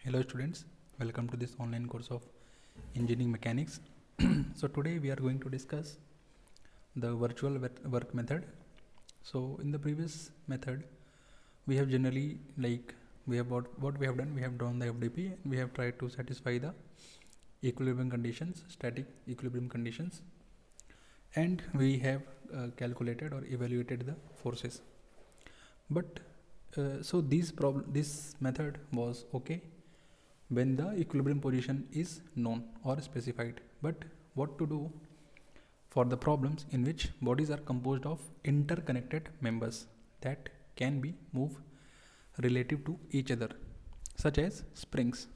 Hello students, welcome to this online course of engineering mechanics. So today we are going to discuss the virtual work method. So in the previous method we have generally what we have done, we have drawn the FDP and we have tried to satisfy the equilibrium conditions, static equilibrium conditions, and we have calculated or evaluated the forces. But so this method was okay when the equilibrium position is known or specified. But what to do for the problems in which bodies are composed of interconnected members that can be moved relative to each other, such as springs?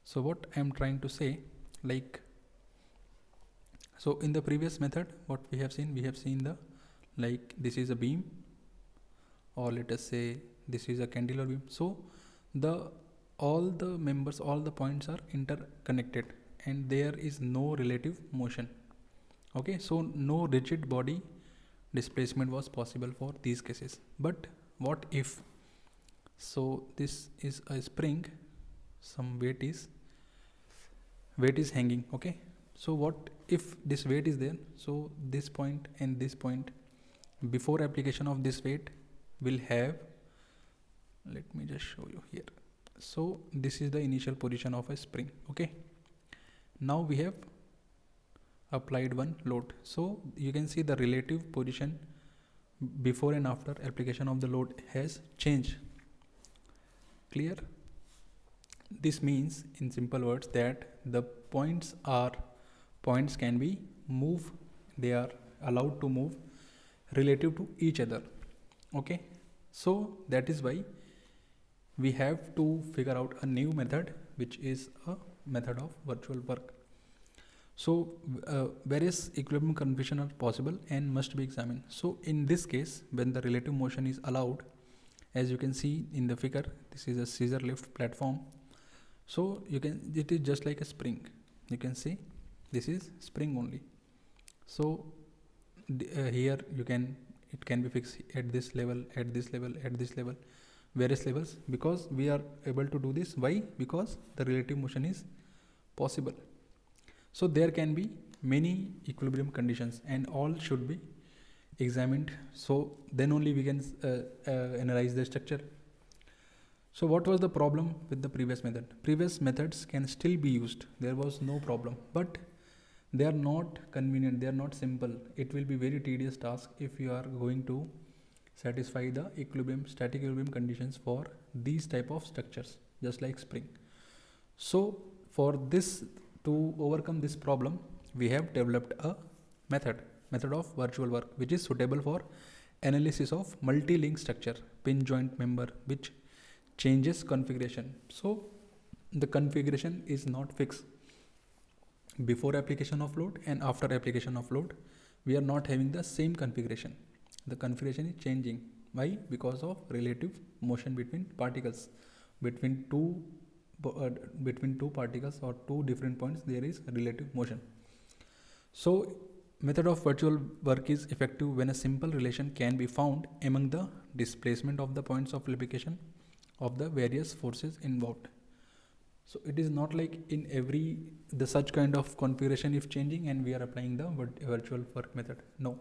So what I am trying to say, so in the previous method what we have seen the, this is a beam, or let us say this is a cantilever beam. So the all the members, all the points are interconnected and there is no relative motion. Okay, so no rigid body displacement was possible for these cases. But what if, so this is a spring, some weight is hanging. Okay, so what if this weight is there? So this point and this point, before application of this weight, will have, let me just show you here. So this is the initial position of a spring. Okay, now we have applied one load, so you can see the relative position before and after application of the load has changed. Clear? This means in simple words that the points can be moved, they are allowed to move relative to each other. Okay, so that is why we have to figure out a new method, which is a method of virtual work. So various equilibrium conditions are possible and must be examined. So in this case, when the relative motion is allowed, as you can see in the figure, this is a scissor lift platform. So it is just like a spring. You can see this is spring only. So here it can be fixed at this level, at this level, at this level, various levels, because we are able to do this. Why? Because the relative motion is possible. So there can be many equilibrium conditions and all should be examined. So then only we can analyze the structure. So what was the problem with the previous method? Previous methods can still be used. There was no problem, but they are not convenient. They are not simple. It will be very tedious task if you are going to satisfy the static equilibrium conditions for these type of structures, just like spring. So for this, to overcome this problem, we have developed a method of virtual work, which is suitable for analysis of multi-link structure, pin joint member, which changes configuration. So the configuration is not fixed. Before application of load and after application of load, we are not having the same configuration. The configuration is changing. Why? Because of relative motion between particles. Between two particles or two different points, there is relative motion. So method of virtual work is effective when a simple relation can be found among the displacement of the points of application of the various forces involved. So it is not like in every such kind of configuration if changing and we are applying the virtual work method. No,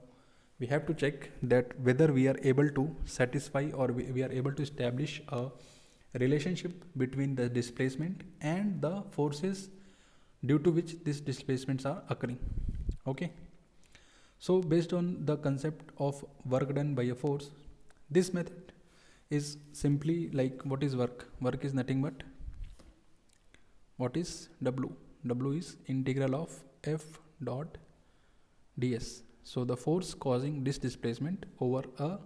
we have to check that whether we are able to satisfy or we are able to establish a relationship between the displacement and the forces due to which these displacements are occurring. Okay, so based on the concept of work done by a force, this method is simply like, what is work? Work is nothing but, what is W? W is integral of F dot ds. So the force causing this displacement over a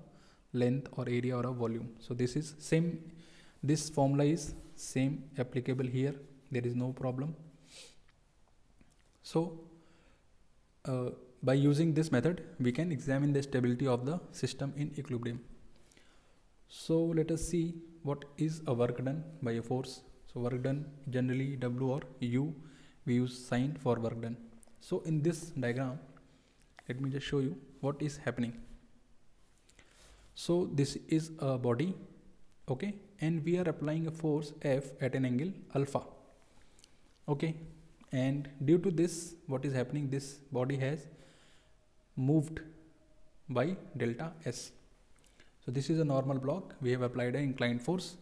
length or area or a volume. So this is same, this formula is same applicable here. There is no problem. So by using this method, we can examine the stability of the system in equilibrium. So let us see what is a work done by a force. So work done, generally W or U, we use sign for work done. So in this diagram, let me just show you what is happening. So this is a body, okay, and we are applying a force F at an angle alpha. Okay, and due to this, what is happening, this body has moved by delta S. So this is a normal block, we have applied an inclined force,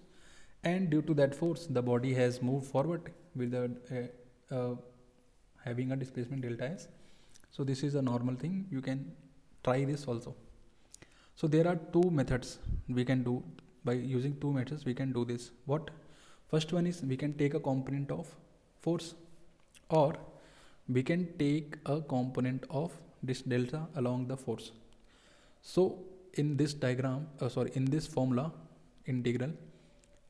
and due to that force the body has moved forward with having a displacement delta S. So this is a normal thing, you can try this also. So there are two methods we can do. By using two methods we can do this. What? First one is we can take a component of force, or we can take a component of this delta along the force. So in this diagram, in this formula integral,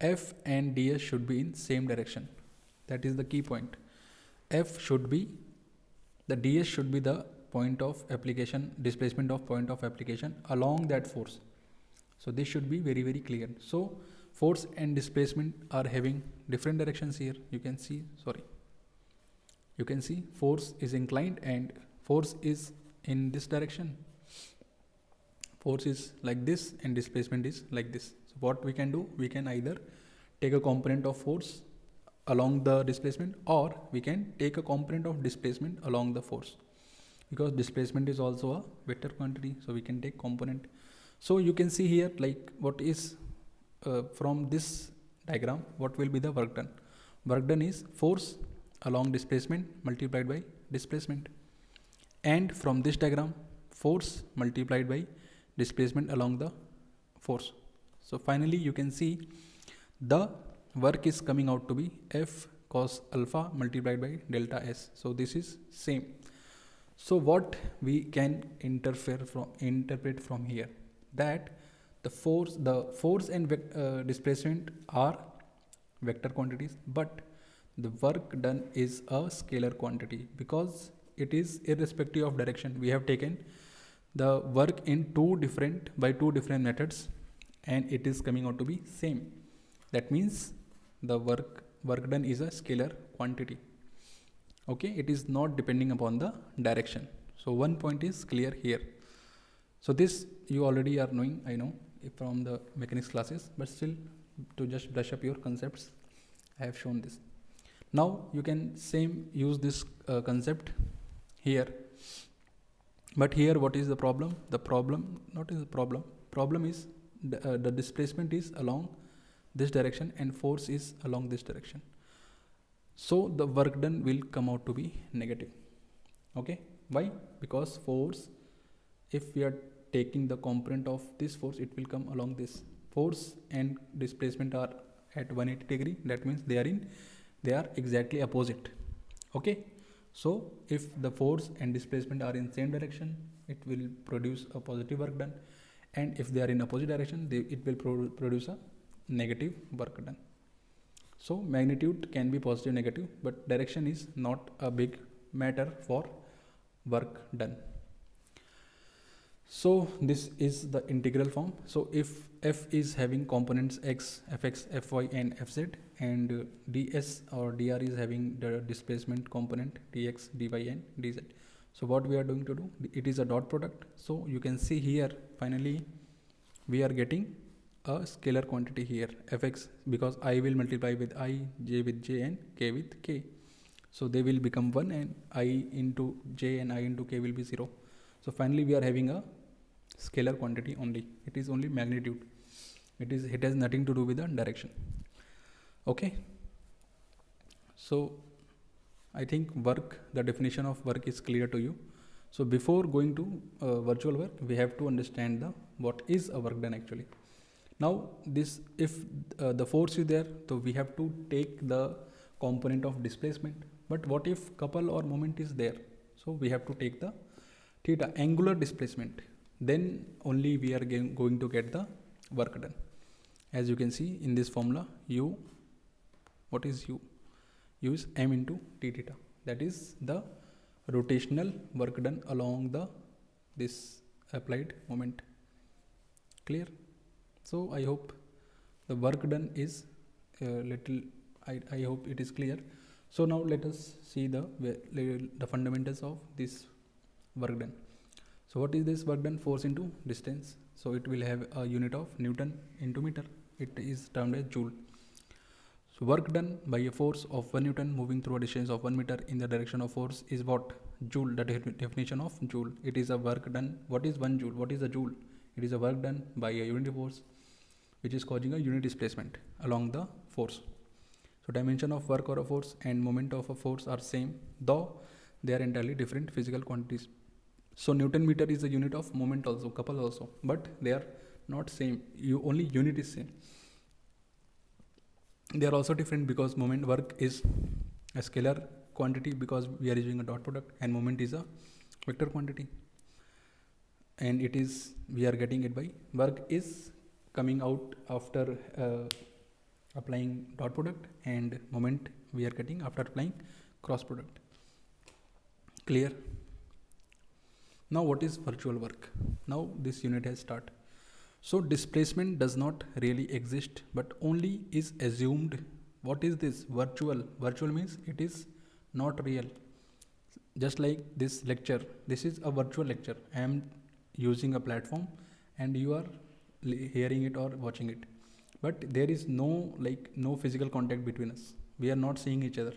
F and ds should be in same direction. That is the key point. F should be, the ds should be the point of application, displacement of point of application along that force. So this should be very, very clear. So force and displacement are having different directions here. You can see, you can see force is inclined and force is in this direction. Force is like this and displacement is like this. So what we can do, we can either take a component of force along the displacement, or we can take a component of displacement along the force, because displacement is also a vector quantity, so we can take component. So you can see here, like, what is from this diagram, what will be the work done? Work done is force along displacement multiplied by displacement, and from this diagram, force multiplied by displacement along the force. So finally you can see the work is coming out to be F cos alpha multiplied by delta S. So this is same. So what we can interpret from here, that the force and displacement are vector quantities, but the work done is a scalar quantity, because it is irrespective of direction. We have taken the work in two different methods, and it is coming out to be same. That means the work done is a scalar quantity. Okay, it is not depending upon the direction. So one point is clear here. So this you already are knowing, I know, from the mechanics classes, but still, to just brush up your concepts, I have shown this. Now you can use this concept here. But here what is the problem? The problem is the displacement is along this direction and force is along this direction. So the work done will come out to be negative. Okay, why? Because force, if we are taking the component of this force, it will come along this. Force and displacement are at 180 degree. That means they are exactly opposite. Okay, so if the force and displacement are in same direction, it will produce a positive work done, and if they are in opposite direction, it will produce a negative work done. So magnitude can be positive, negative, but direction is not a big matter for work done. So this is the integral form. So if f is having components x, fx, fy and fz, and ds or dr is having the displacement component dx, dy and dz. So what we are going to do, it is a dot product. So you can see here, finally we are getting a scalar quantity here, fx, because I will multiply with I, j with j and k with k. So they will become 1, and I into j and I into k will be 0. So finally we are having a scalar quantity only. It is only magnitude. It has nothing to do with the direction. Okay. So I think the definition of work is clear to you. So before going to virtual work, we have to understand what is a work done actually. Now this, if the force is there, so we have to take the component of displacement. But what if couple or moment is there? So we have to take the theta, angular displacement. Then only we are going to get the work done. As you can see in this formula, U, what is U? U is m into d theta. That is the rotational work done along this applied moment. Clear? So I hope the work done is I hope it is clear. So now let us see the fundamentals of this work done. So what is this work done? Force into distance. So it will have a unit of Newton into meter. it is termed as joule. So work done by a force of 1 Newton moving through a distance of 1 meter in the direction of force is what? Joule. The definition of joule. It is a work done. What is 1 joule? What is a joule? It is a work done by a unit force which is causing a unit displacement along the force. So dimension of work or a force and moment of a force are same, though they are entirely different physical quantities. So Newton meter is a unit of moment also, couple also, but they are not same. Only unit is same. They are also different because moment work is a scalar quantity because we are using a dot product, and moment is a vector quantity, and it is we are getting it by work is coming out after applying dot product, and moment we are getting after applying cross product. Clear? Now what is virtual work? Now this unit has start. So displacement does not really exist but only is assumed. What is this? Virtual. Virtual means it is not real. Just like this lecture, this is a virtual lecture. I am using a platform and you are hearing it or watching it, but there is no physical contact between us. We are not seeing each other.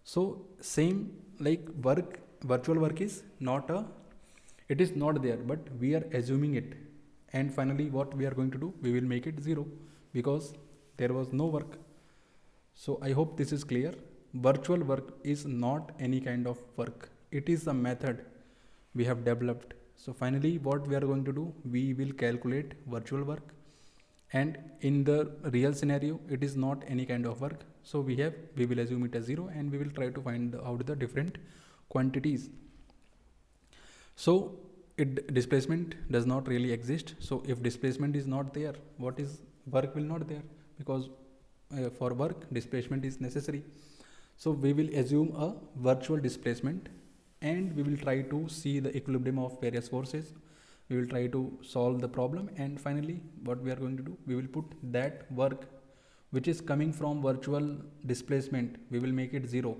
So same like work, virtual work is not it is not there, but we are assuming it, and finally what we are going to do, we will make it zero because there was no work. So I hope this is clear. Virtual work is not any kind of work, it is a method we have developed. So finally what we are going to do, we will calculate virtual work, and in the real scenario it is not any kind of work, so we will assume it as zero, and we will try to find out the different quantities. So displacement does not really exist. So if displacement is not there, what is work will not there, because for work displacement is necessary. So we will assume a virtual displacement, and we will try to see the equilibrium of various forces. We will try to solve the problem, and finally what we are going to do, we will put that work which is coming from virtual displacement, we will make it zero.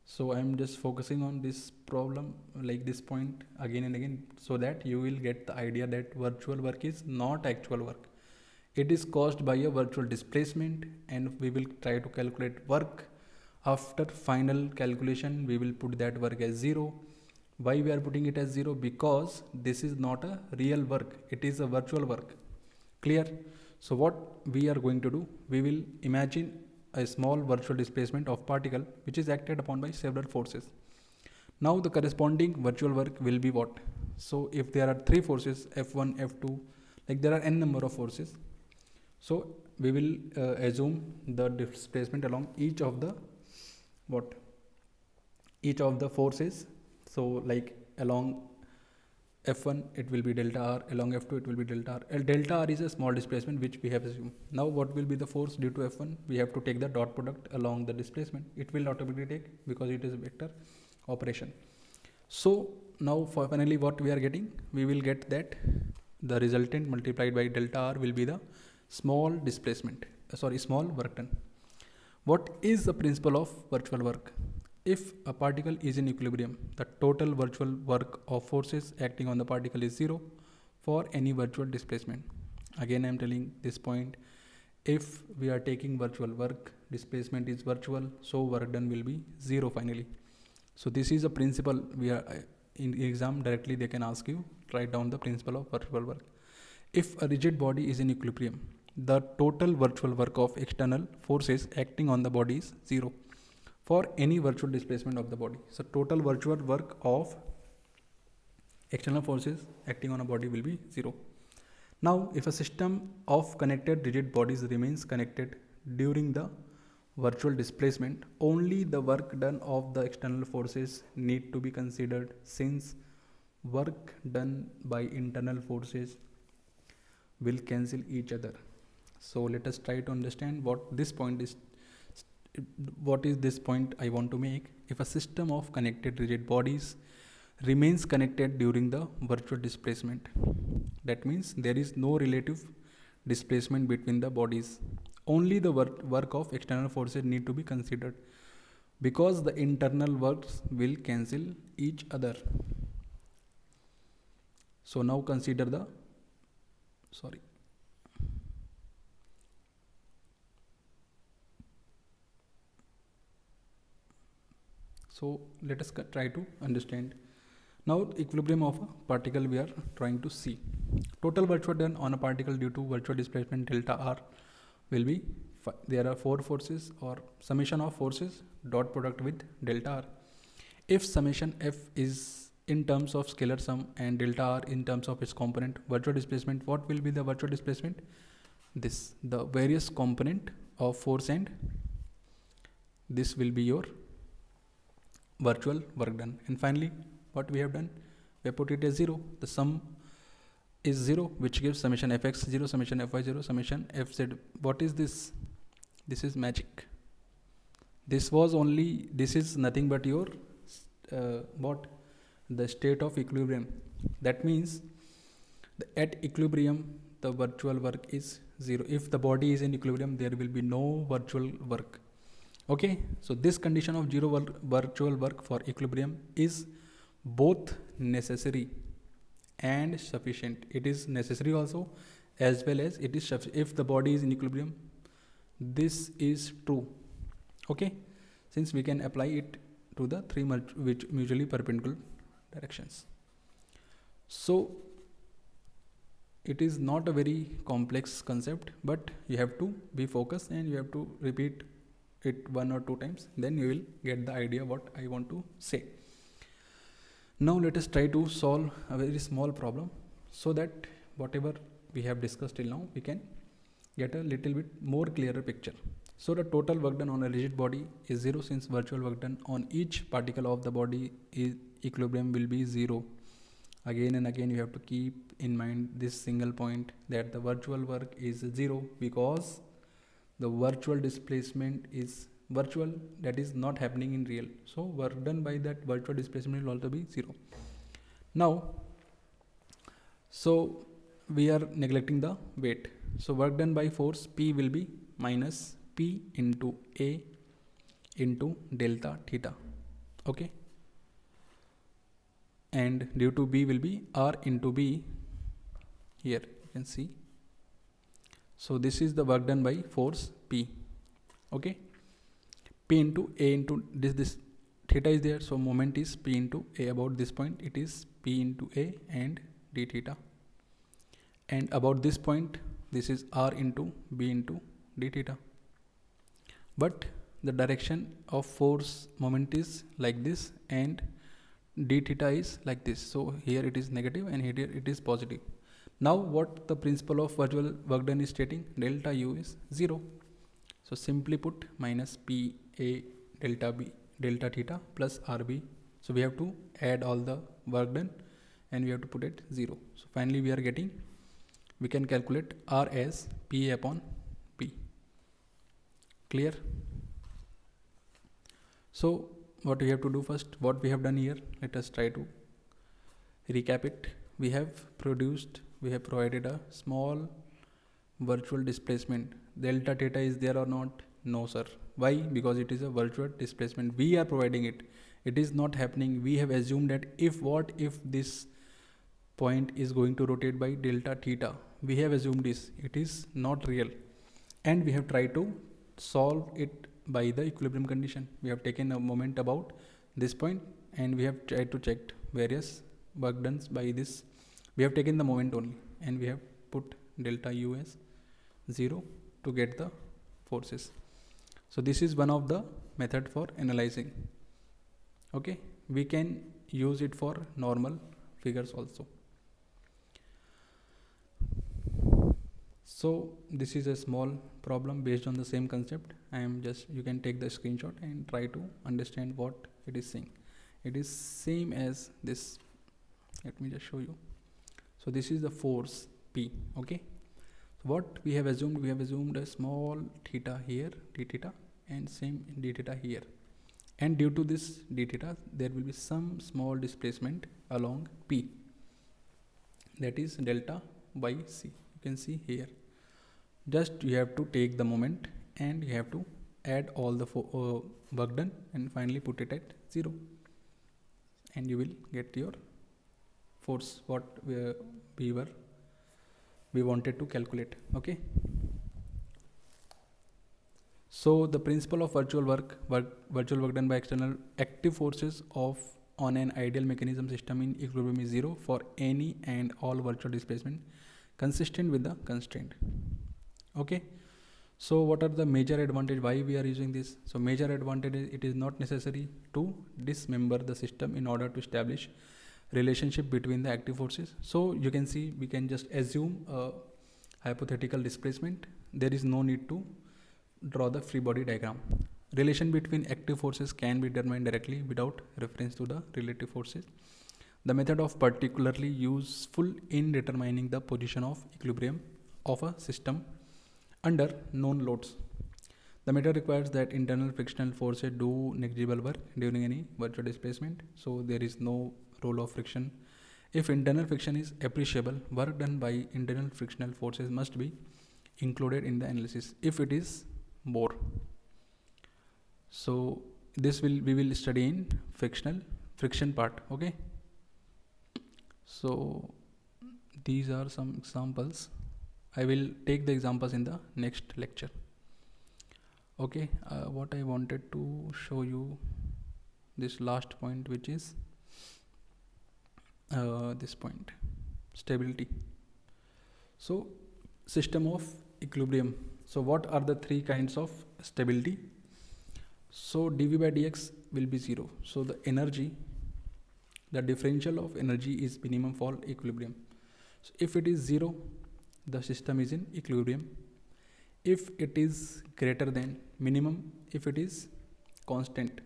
So I am just focusing on this problem like this point again and again, so that you will get the idea that virtual work is not actual work. It is caused by a virtual displacement, and we will try to calculate work. After final calculation, we will put that work as zero. Why we are putting it as zero? Because this is not a real work, it is a virtual work. Clear? So what we are going to do, we will imagine a small virtual displacement of particle which is acted upon by several forces. Now the corresponding virtual work will be what? So if there are three forces, F1, F2, like there are n number of forces. So we will assume the displacement along each of the forces. So like along F1 it will be delta R, along F2 it will be delta R. Delta R is a small displacement which we have assumed. Now what will be the force due to F1? We have to take the dot product along the displacement. It will automatically take because it is a vector operation. So now for finally what we are getting, we will get that the resultant multiplied by delta R will be the small displacement, small work done. What is the principle of virtual work? If a particle is in equilibrium, the total virtual work of forces acting on the particle is zero for any virtual displacement. Again I am telling this point, if we are taking virtual work, displacement is virtual, so work done will be zero finally. So this is a principle we are in exam directly they can ask you, write down the principle of virtual work. If a rigid body is in equilibrium, the total virtual work of external forces acting on the body is zero for any virtual displacement of the body. So total virtual work of external forces acting on a body will be zero. Now if a system of connected rigid bodies remains connected during the virtual displacement, only the work done of the external forces need to be considered, since work done by internal forces will cancel each other. So let us try to understand what this point is. What is this point I want to make? If a system of connected rigid bodies remains connected during the virtual displacement, that means there is no relative displacement between the bodies. Only the work of external forces need to be considered, because the internal works will cancel each other. So now consider the So let us try to understand. Now equilibrium of a particle we are trying to see. Total work done on a particle due to virtual displacement delta r will be, there are four forces or summation of forces dot product with delta r. If summation f is in terms of scalar sum and delta r in terms of its component, virtual displacement, what will be the virtual displacement? This, the various component of force, and this will be your virtual work done. And finally, what we have done, we have put it as 0. The sum is 0, which gives summation fx 0, summation fy 0, summation fz. What is this? This is magic. This is nothing but your what? The state of equilibrium. That means at equilibrium, the virtual work is 0. If the body is in equilibrium, there will be no virtual work. Okay, so this condition of 0 virtual work for equilibrium is both necessary and sufficient. It is necessary also, as well as it is sufficient. If the body is in equilibrium, this is true. Okay, since we can apply it to the three which mutually perpendicular directions. So it is not a very complex concept, but you have to be focused and you have to repeat it 1 or 2 times, then you will get the idea what I want to say. Now let us try to solve a very small problem, so that whatever we have discussed till now, we can get a little bit more clearer picture. So the total work done on a rigid body is 0, since virtual work done on each particle of the body is equilibrium will be 0. Again and again you have to keep in mind this single point, that the virtual work is 0 because the virtual displacement is virtual, that is not happening in real. So work done by that virtual displacement will also be 0. Now, so we are neglecting the weight. So work done by force P will be minus P into A into delta theta. Okay. And due to B will be R into B. Here you can see. So this is the work done by force P. Okay. P into A into this theta is there. So moment is P into A. About this point it is P into A and d theta. And about this point this is R into B into d theta. But the direction of force moment is like this and d theta is like this. So here it is negative and here it is positive. Now what the principle of virtual work done is stating, delta U is 0. So simply put minus P A delta B delta theta plus RB. So we have to add all the work done and we have to put it 0. So finally we are getting, we can calculate R as P upon P. Clear? So what we have to do first, what we have done here, let us try to recap it. We have provided a small virtual displacement. Delta theta is there or not? No sir. Why? Because it is a virtual displacement. We are providing it. It is not happening. We have assumed that if this point is going to rotate by delta theta. We have assumed this. It is not real. And we have tried to solve it by the equilibrium condition. We have taken a moment about this point and we have tried to check various work done by this. We have taken the moment only and we have put delta U as 0 to get the forces. So this is one of the method for analyzing. Okay, we can use it for normal figures also. So this is a small problem based on the same concept. You can take the screenshot and try to understand what it is saying. It is same as this. Let me just show you. So this is the force P. Okay. What we have assumed a small theta here, d theta, and same d theta here. And due to this d theta, there will be some small displacement along P. That is delta by C. You can see here. Just you have to take the moment and you have to add all the work done and finally put it at 0. And you will get your force what we wanted to calculate. Okay. So the principle of virtual work done by external active forces of on an ideal mechanism system in equilibrium is zero for any and all virtual displacement consistent with the constraint. Okay. So what are the major advantage why we are using this? So major advantage is it is not necessary to dismember the system in order to establish relationship between the active forces. So you can see we can just assume a hypothetical displacement. There is no need to draw the free body diagram. Relation between active forces can be determined directly without reference to the relative forces. The method of particularly useful in determining the position of equilibrium of a system under known loads. The method requires that internal frictional forces do negligible work during any virtual displacement. So there is no role of friction. If internal friction is appreciable, work done by internal frictional forces must be included in the analysis if it is more. So this we will study in friction part. Okay. So these are some examples. I will take the examples in the next lecture. Okay, what I wanted to show you this last point, which is this point, stability. So system of equilibrium. So what are the three kinds of stability? So dv by dx will be zero. So the energy, the differential of energy is minimum for equilibrium. So if it is zero, the system is in equilibrium. If it is greater than minimum, if it is constant,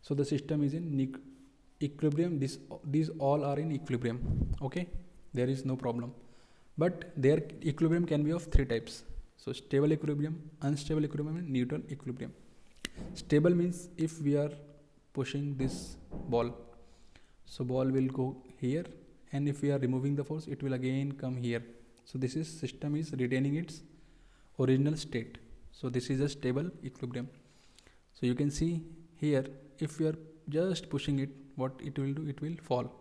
so the system is in equilibrium. These all are in equilibrium. Okay, there is no problem. But their equilibrium can be of three types. So stable equilibrium, unstable equilibrium, and neutral equilibrium. Stable means if we are pushing this ball, so ball will go here, and if we are removing the force, it will again come here. So this is system is retaining its original state. So this is a stable equilibrium. So you can see here, if you are just pushing it, what it will do, it will fall.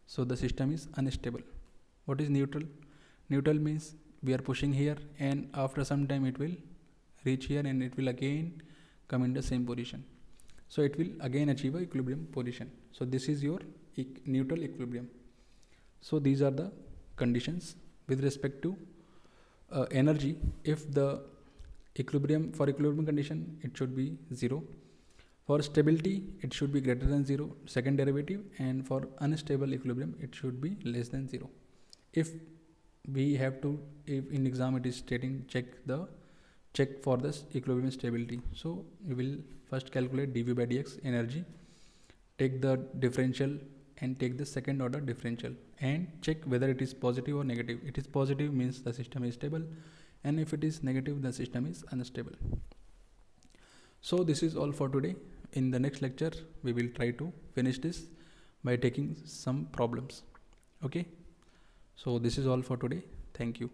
So the system is unstable. What is neutral? Neutral means we are pushing here, and after some time it will reach here, and it will again come in the same position. So it will again achieve a equilibrium position. So this is your neutral equilibrium. So these are the conditions with respect to energy. If the equilibrium, for equilibrium condition, it should be zero. For stability, it should be greater than zero, second derivative, and for unstable equilibrium, it should be less than zero. If we have to, if in exam it is stating check for this equilibrium stability. So we will first calculate dv by dx energy, take the differential and take the second order differential and check whether it is positive or negative. It is positive means the system is stable, and if it is negative, the system is unstable. So this is all for today. In the next lecture, we will try to finish this by taking some problems. Okay. So this is all for today. Thank you.